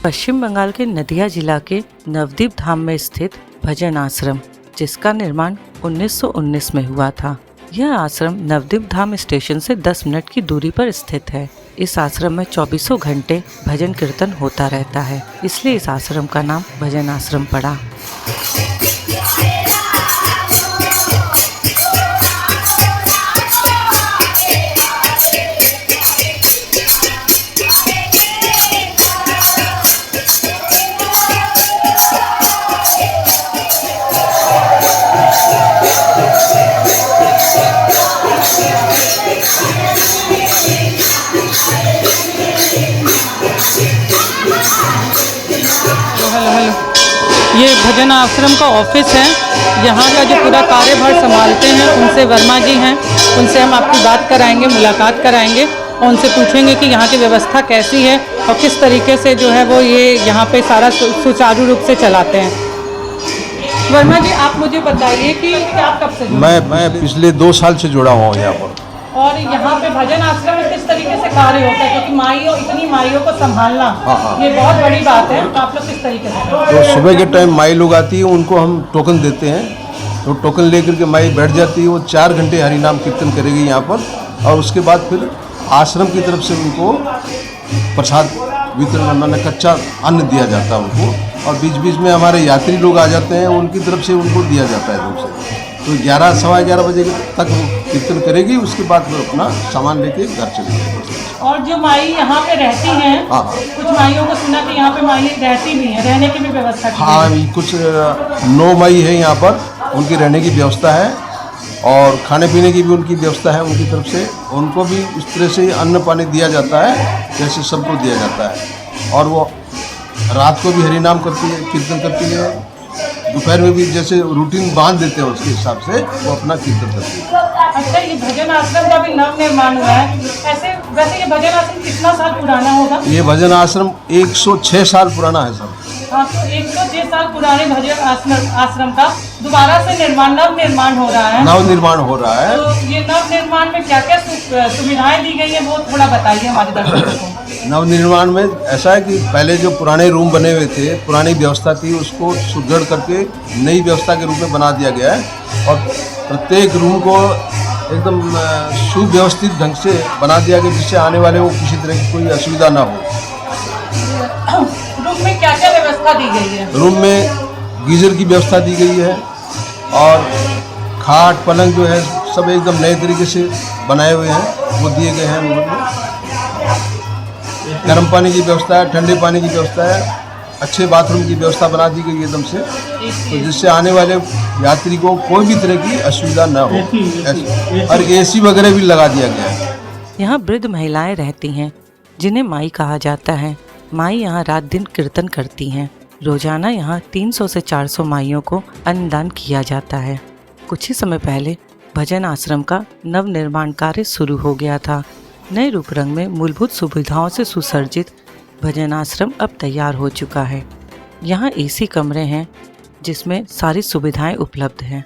पश्चिम बंगाल के नदिया जिला के नवद्वीप धाम में स्थित भजन आश्रम, जिसका निर्माण 1919 में हुआ था। यह आश्रम नवद्वीप धाम स्टेशन से 10 मिनट की दूरी पर स्थित है। इस आश्रम में 24 घंटे भजन कीर्तन होता रहता है, इसलिए इस आश्रम का नाम भजन आश्रम पड़ा। ये भजन आश्रम का ऑफिस है। यहाँ का जो पूरा कार्यभार संभालते हैं उनसे वर्मा जी हैं, उनसे हम आपकी बात कराएंगे, मुलाकात कराएंगे और उनसे पूछेंगे कि यहाँ की व्यवस्था कैसी है और किस तरीके से जो है वो ये यहाँ पे सारा सुचारू रूप से चलाते हैं। वर्मा जी, आप मुझे बताइए कि आप कब से? मैं पिछले 2 साल से जुड़ा हुआ हूँ यहाँ पर। और यहाँ पे भजन आश्रम में किस तरीके से कार्य होता है, क्योंकि इतनी माइयों को संभालना ये बहुत बड़ी बात है, तो आप लोग किस तरीके से? तो सुबह के टाइम माई लोग आती है, उनको हम टोकन देते हैं, तो टोकन लेकर के माई बैठ जाती है। वो 4 घंटे हरि नाम कीर्तन करेगी यहाँ पर, और उसके बाद फिर आश्रम की तरफ से उनको प्रसाद वितरण, मैंने कच्चा अन्न दिया जाता है उनको, और बीच बीच में हमारे यात्री लोग आ जाते हैं, उनकी तरफ से उनको दिया जाता है तरफ से। तो 11 सवा 11 बजे तक वो कीर्तन करेगी, उसके बाद फिर अपना सामान लेके घर चली जाएगी। और जो माई यहाँ पे रहती हैं, कुछ माइयों को सुना कि यहाँ पे माई रहती भी है, रहने की भी व्यवस्था की है। कुछ 9 माई है यहाँ पर, उनकी रहने की व्यवस्था है और खाने पीने की भी उनकी व्यवस्था है उनकी तरफ से। उनको भी इस तरह से अन्न पानी दिया जाता है जैसे सबको दिया जाता है, और वो रात को भी हरि नाम करती है, कीर्तन करती है। दोपहर में भी जैसे रूटीन बांध देते हैं उसके हिसाब से वो अपना कीर्तन करते हैं। अच्छा, ये भजन आश्रम का भी नव निर्माण हुआ है, वैसे ये भजन आश्रम कितना साल पुराना होगा? ये भजन आश्रम 106 साल पुराना है सर। हाँ, तो 106 साल पुराने भजन आश्रम का दोबारा से नव निर्माण हो रहा है। नव निर्माण हो रहा है। तो ये नव निर्माण में क्या क्या सुविधाएं दी गई है, वो थोड़ा बताइए हमारे दर्शकों को। नव निर्माण में ऐसा है कि पहले जो पुराने रूम बने हुए थे, पुरानी व्यवस्था थी, उसको सुदृढ़ करके नई व्यवस्था के रूप में बना दिया गया है, और प्रत्येक रूम को एकदम सुव्यवस्थित ढंग से बना दिया गया, जिससे आने वाले को किसी तरह की कोई असुविधा ना हो। रूम में क्या क्या व्यवस्था दी गई है? रूम में गीजर की व्यवस्था दी गई है, और खाट पलंग जो है सब एकदम नए तरीके से बनाए हुए हैं, वो दिए गए हैं रूम में। गर्म पानी की व्यवस्था है, ठंडे पानी की व्यवस्था है, अच्छे बाथरूम की व्यवस्था बना दी गई एकदम से, तो जिससे आने वाले यात्री को कोई भी तरह की असुविधा न हो। और AC वगैरह भी लगा दिया गया है। यहाँ वृद्ध महिलाएं रहती हैं, जिन्हें माई कहा जाता है। माई यहाँ रात दिन कीर्तन करती हैं। रोजाना यहाँ 300 से 400 माइयों को अन्नदान किया जाता है। कुछ ही समय पहले भजन आश्रम का नव निर्माण कार्य शुरू हो गया था। नए रूप रंग में मूलभूत सुविधाओं से सुसज्जित भजन आश्रम अब तैयार हो चुका है। यहाँ AC कमरे हैं, जिसमें सारी सुविधाएं उपलब्ध हैं।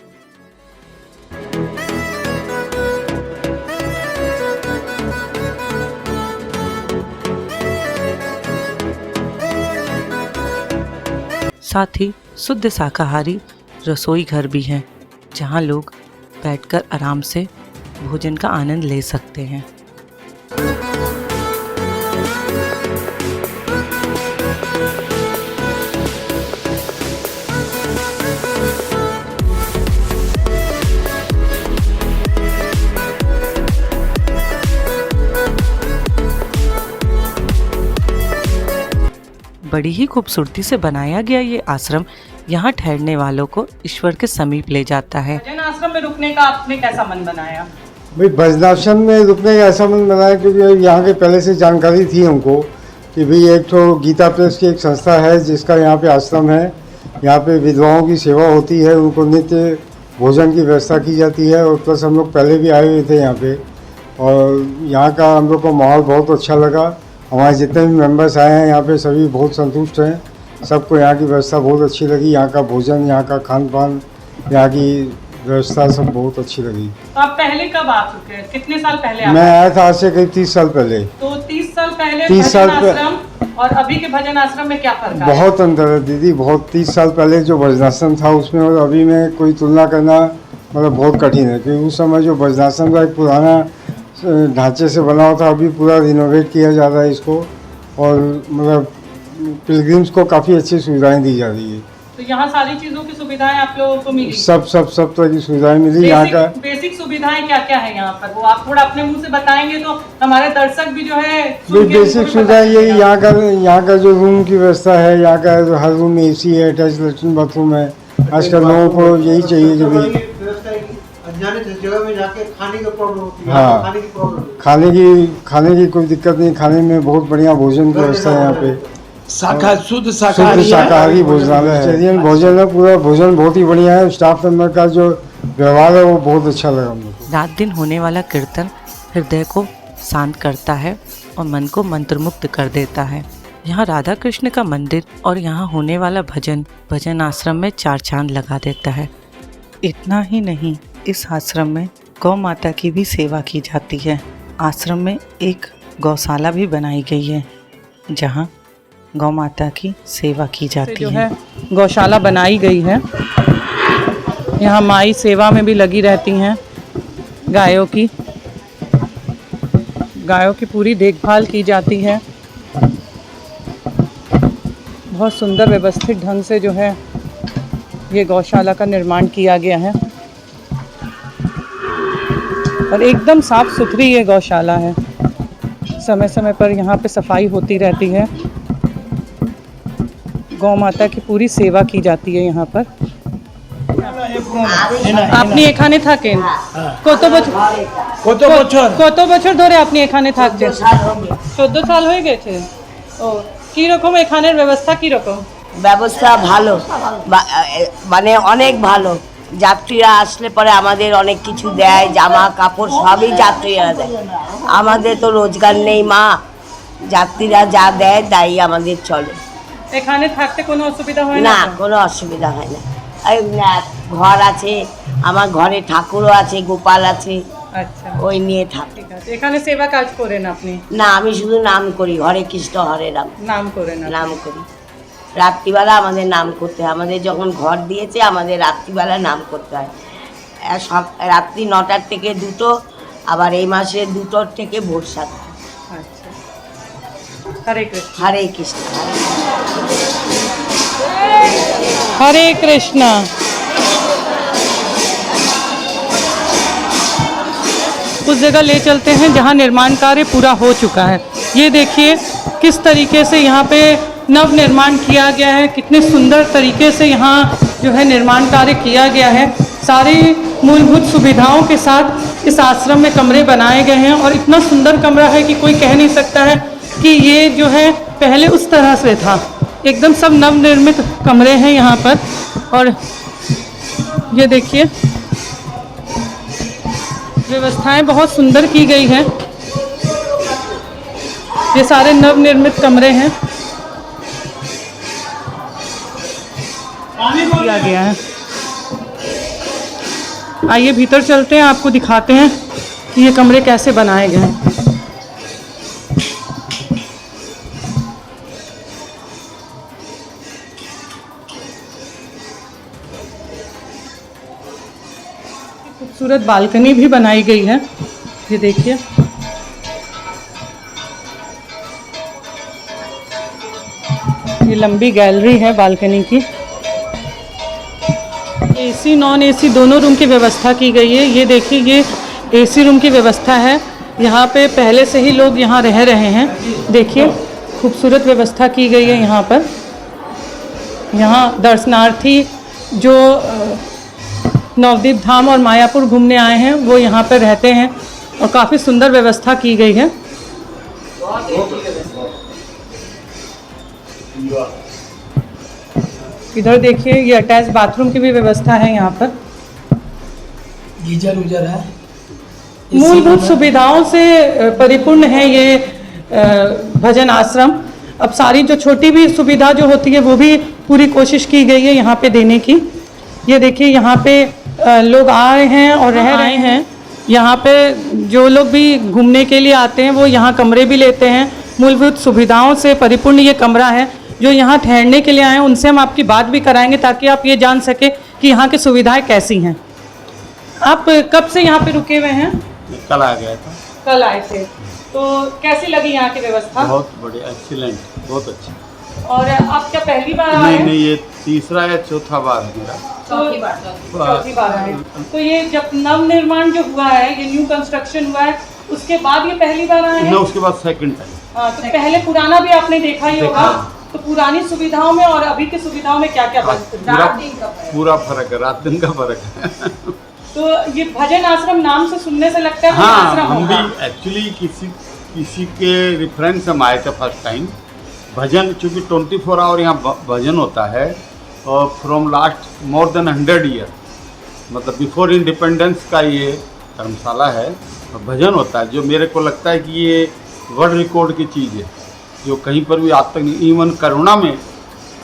साथ ही शुद्ध शाकाहारी रसोई घर भी हैं, जहां लोग बैठकर आराम से भोजन का आनंद ले सकते हैं। बड़ी ही खूबसूरती से बनाया गया ये आश्रम यहाँ ठहरने वालों को ईश्वर के समीप ले जाता है। भजन आश्रम में रुकने का आपने कैसा मन बनाया? भाई, भजन आश्रम में रुकने का ऐसा मन बनाया क्योंकि यहाँ के पहले से जानकारी थी हमको कि भाई एक तो गीता प्रेस की एक संस्था है जिसका यहाँ पे आश्रम है। यहाँ पे विधवाओं की सेवा होती है, उनको नित्य भोजन की व्यवस्था की जाती है, और प्लस हम लोग पहले भी आए हुए थे यहाँ पे, और यहाँ का हम लोग को माहौल बहुत अच्छा लगा। हमारे जितने भी मेंबर्स आए हैं यहाँ पे सभी बहुत संतुष्ट हैं। सबको यहाँ की व्यवस्था बहुत अच्छी लगी। यहाँ का भोजन, यहाँ का खान पान, यहाँ की व्यवस्था सब बहुत अच्छी लगी। तो आप पहले कब आ चुके हैं? कितने साल पहले? मैं आया था आज से करीब 30 साल पहले। तो 30 साल पहले 30 साल आश्रम और अभी के भजन आश्रम में क्या फर्क है? बहुत अंतर है दीदी, बहुत 30 साल पहले जो भजनाश्रम था उसमें और अभी में कोई तुलना करना मतलब बहुत कठिन है, क्योंकि उस समय जो भजनाश्रम का एक पुराना ढांचे से बना हुआ था, अभी पूरा रिनोवेट किया जा रहा है इसको, और मतलब पिलग्रिम्स को काफ़ी अच्छी सुविधाएं दी जा रही है। तो यहाँ सारी चीजों की सुविधाएं आप लोगों को मिली? सब तरह की सुविधाएं मिली। यहाँ का बेसिक सुविधाएं क्या क्या है यहाँ पर, वो आप थोड़ा अपने मुंह से बताएंगे तो हमारे दर्शक भी जो है बेसिक सुविधाएं यही, यहाँ का जो रूम की व्यवस्था है, यहाँ का जो हर रूम में AC है, अटैच लेट्रिन बाथरूम है। आजकल लोगों को यही चाहिए कि भाई जगह में जाके खाने की प्रॉब्लम होती है। हाँ, खाने की प्रॉब्लम, खाने की कोई दिक्कत नहीं, खाने में बहुत बढ़िया भोजन की व्यवस्था है यहाँ पे। शुद्ध शाकाहारी भोजनालय है, वेजिटेरियन भोजन है, पूरा भोजन बहुत ही बढ़िया है। स्टाफ मेंबर का जो व्यवहार है वो बहुत अच्छा लगा मुझे। रात दिन होने वाला कीर्तन हृदय को शांत करता है और मन को मंत्रमुग्ध कर देता है। यहाँ राधा कृष्ण का मंदिर और यहाँ होने वाला भजन आश्रम में 4 चांद लगा देता है। इतना ही नहीं, इस आश्रम में गौ माता की भी सेवा की जाती है। आश्रम में एक गौशाला भी बनाई गई है जहाँ गौ माता की सेवा की जाती है। गौशाला बनाई गई है, यहाँ माई सेवा में भी लगी रहती हैं। गायों की पूरी देखभाल की जाती है। बहुत सुंदर व्यवस्थित ढंग से जो है ये गौशाला का निर्माण किया गया है और एकदम साफ सुथरी ये गौशाला है। समय समय पर यहाँ पे सफाई होती रहती है। गौ माता की पूरी सेवा की जाती है यहाँ पर। আপনি এখানে থাকেন কত বছর ধরে আপনি এখানে থাকছেন? 14 সাল হয়ে গেছে। ও কি রকম এখানের ব্যবস্থা কি রকম? ব্যবস্থা ভালো, মানে অনেক ভালো। যাত্রীরা আসলে পরে আমাদের অনেক কিছু দেয়, জামা কাপড় সবই যাত্রীরা দেয়। আমাদের তো রোজগার নেই মা, যাত্রীরা যা দেয় তাই আমাদের চলে। এখানে থাকতে কোনো অসুবিধা হয় না? না, কোনো অসুবিধা হয় না। ঘর আছে, আমার ঘরে ঠাকুরও আছে, গোপাল আছে, আচ্ছা ওই নিয়ে থাকি। ঠিক আছে। এখানে সেবা কাজ করেন আপনি? না, আমি শুধু নাম করি, হরে কৃষ্ণ হরে রাম নাম করেন? নাম করি। রাত্রিবেলা আমাদের নাম করতে হয়, আমাদের যখন ঘর দিয়েছে আমাদের রাত্রিবেলা নাম করতে হয়। রাত্রি 9টার থেকে 2টো, আবার এই মাসে 2টোর থেকে ভোর 7টা। আচ্ছা, হরে কৃষ্ণ। হরে কৃষ্ণ हरे कृष्णा। उस जगह ले चलते हैं जहां निर्माण कार्य पूरा हो चुका है। ये देखिए किस तरीके से यहाँ पे नव निर्माण किया गया है, कितने सुंदर तरीके से यहाँ जो है निर्माण कार्य किया गया है। सारी मूलभूत सुविधाओं के साथ इस आश्रम में कमरे बनाए गए हैं और इतना सुंदर कमरा है कि कोई कह नहीं सकता है कि ये जो है पहले उस तरह से था। एकदम सब नवनिर्मित कमरे हैं यहाँ पर। और ये देखिए व्यवस्थाएं बहुत सुंदर की गई हैं। ये सारे नवनिर्मित कमरे हैं, किया गया है। आइए भीतर चलते हैं, आपको दिखाते हैं कि ये कमरे कैसे बनाए गए हैं। खूबसूरत बालकनी भी बनाई गई है, ये देखिए। ये लंबी गैलरी है बालकनी की। AC नॉन AC दोनों रूम की व्यवस्था की गई है। ये देखिए, ये AC रूम की व्यवस्था है। यहाँ पे पहले से ही लोग यहाँ रह रहे हैं। देखिए खूबसूरत व्यवस्था की गई है यहाँ पर। यहाँ दर्शनार्थी जो नवद्वीप धाम और मायापुर घूमने आए हैं वो यहाँ पर रहते हैं और काफ़ी सुंदर व्यवस्था की गई है। इधर देखिए, ये अटैच बाथरूम की भी व्यवस्था है यहाँ पर। गीजर उजर है, मूलभूत सुविधाओं से परिपूर्ण है ये भजन आश्रम। अब सारी जो छोटी भी सुविधा जो होती है वो भी पूरी कोशिश की गई है यहाँ पे देने की। ये देखिए, यहाँ पे लोग आए हैं और रह रहे हैं। यहाँ पे जो लोग भी घूमने के लिए आते हैं वो यहाँ कमरे भी लेते हैं। मूलभूत सुविधाओं से परिपूर्ण ये कमरा है। जो यहाँ ठहरने के लिए आए हैं उनसे हम आपकी बात भी कराएंगे ताकि आप ये जान सके कि यहाँ की सुविधाएं कैसी हैं। आप कब से यहाँ पे रुके हुए हैं? कल आ गया था। कल आए थे, तो कैसी लगी यहाँ की व्यवस्था? बहुत बढ़िया, एक्सीलेंट, बहुत अच्छी। और आप क्या पहली बार आए हैं? नहीं, ये तीसरा या चौथा बार है मेरा। चौथी बार आए। तो ये जब नव निर्माण जो हुआ है, ये न्यू कंस्ट्रक्शन हुआ है, उसके बाद ये पहली बार आए हैं? ना, उसके बाद सेकंड टाइम। हाँ, तो पहले पुराना भी आपने देखा ही होगा। तो पुरानी सुविधाओं में और अभी की सुविधाओं में क्या क्या पूरा फर्क है, रात दिन का फर्क है। तो ये भजन आश्रम नाम से सुनने से लगता है हाँ, आश्रम हम होगा। भी एक्चुअली किसी के रेफरेंस हम आए थे फर्स्ट टाइम। भजन चूँकि 24 आवर यहाँ भजन होता है और from last more than 100 year, मतलब बिफोर इंडिपेंडेंस का ये धर्मशाला है और भजन होता है, जो मेरे को लगता है कि ये वर्ल्ड रिकॉर्ड की चीज़ है, जो कहीं पर भी आज तक नहीं, इवन करुणा में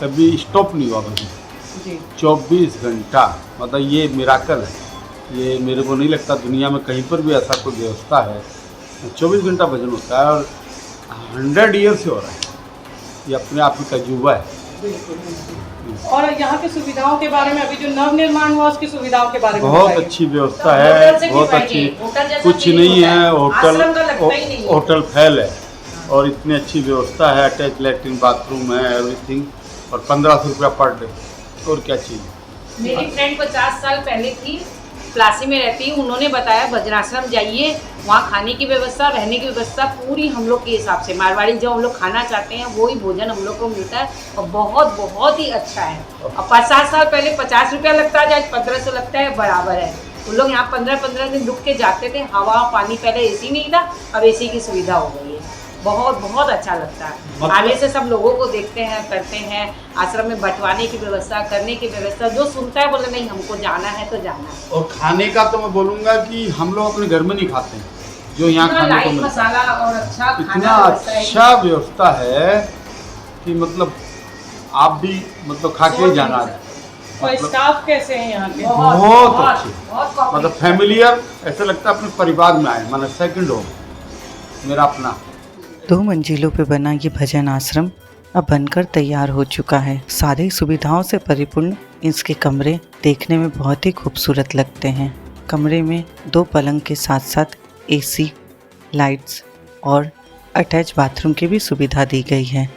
कभी स्टॉप नहीं हुआ भजन। 24 घंटा, मतलब ये मिराकल है। ये मेरे को नहीं लगता दुनिया में कहीं पर भी ऐसा कोई व्यवस्था है। 24 घंटा भजन होता है और 100 ईयर से हो रहा है। ये अपने आप ही तजुर्बा है। और यहाँ की सुविधाओं के बारे में, अभी जो नव निर्माण हुआ उसकी सुविधाओं के बारे में बहुत बताइए। अच्छी व्यवस्था है, बहुत अच्छी। कुछ नहीं है, होटल फैल है और इतनी अच्छी व्यवस्था है। अटैच लेटरिन बाथरूम है, एवरीथिंग, और 1500 रुपया पर डे। और क्या चाहिए? मेरी फ्रेंड 50 साल पहले थी, प्लासी में रहती है, उन्होंने बताया भजनाश्रम जाइए, वहाँ खाने की व्यवस्था, रहने की व्यवस्था पूरी हम लोग के हिसाब से, मारवाड़ी जो हम लोग खाना चाहते हैं वही भोजन हम लोग को मिलता है और बहुत बहुत ही अच्छा है। और 50 साल पहले 50 रुपया लगता है, आज 1500 लगता है, बराबर है। उन लोग यहाँ 15-15 दिन रुक के जाते थे। हवा पानी, पहले एसी नहीं था, अब एसी की सुविधा हो गई है। बहुत बहुत अच्छा लगता है। आने से सब लोगों को देखते हैं, करते हैं। आश्रम में बंटवाने की व्यवस्था, करने की व्यवस्था, जो सुनता है बोले नहीं हमको जाना है तो जाना है। और खाने का तो मैं बोलूँगा कि हम लोग अपने घर में नहीं खाते हैं, जो यहाँ खाने को मिलता मसाला और अच्छा है। इतना अच्छा व्यवस्था है कि मतलब आप भी मतलब खा के जाना है। और स्टाफ कैसे हैं यहाँ के? बहुत अच्छे, मतलब फैमिलियर, ऐसा लगता है अपने परिवार में आए, मतलब सेकंड होम मेरा अपना। 2 मंजिलों पे बना ये भजन आश्रम अब बनकर तैयार हो चुका है। सारी सुविधाओं से परिपूर्ण इसके कमरे देखने में बहुत ही खूबसूरत लगते हैं। कमरे में 2 पलंग के साथ साथ एसी, लाइट्स और अटैच बाथरूम की भी सुविधा दी गई है।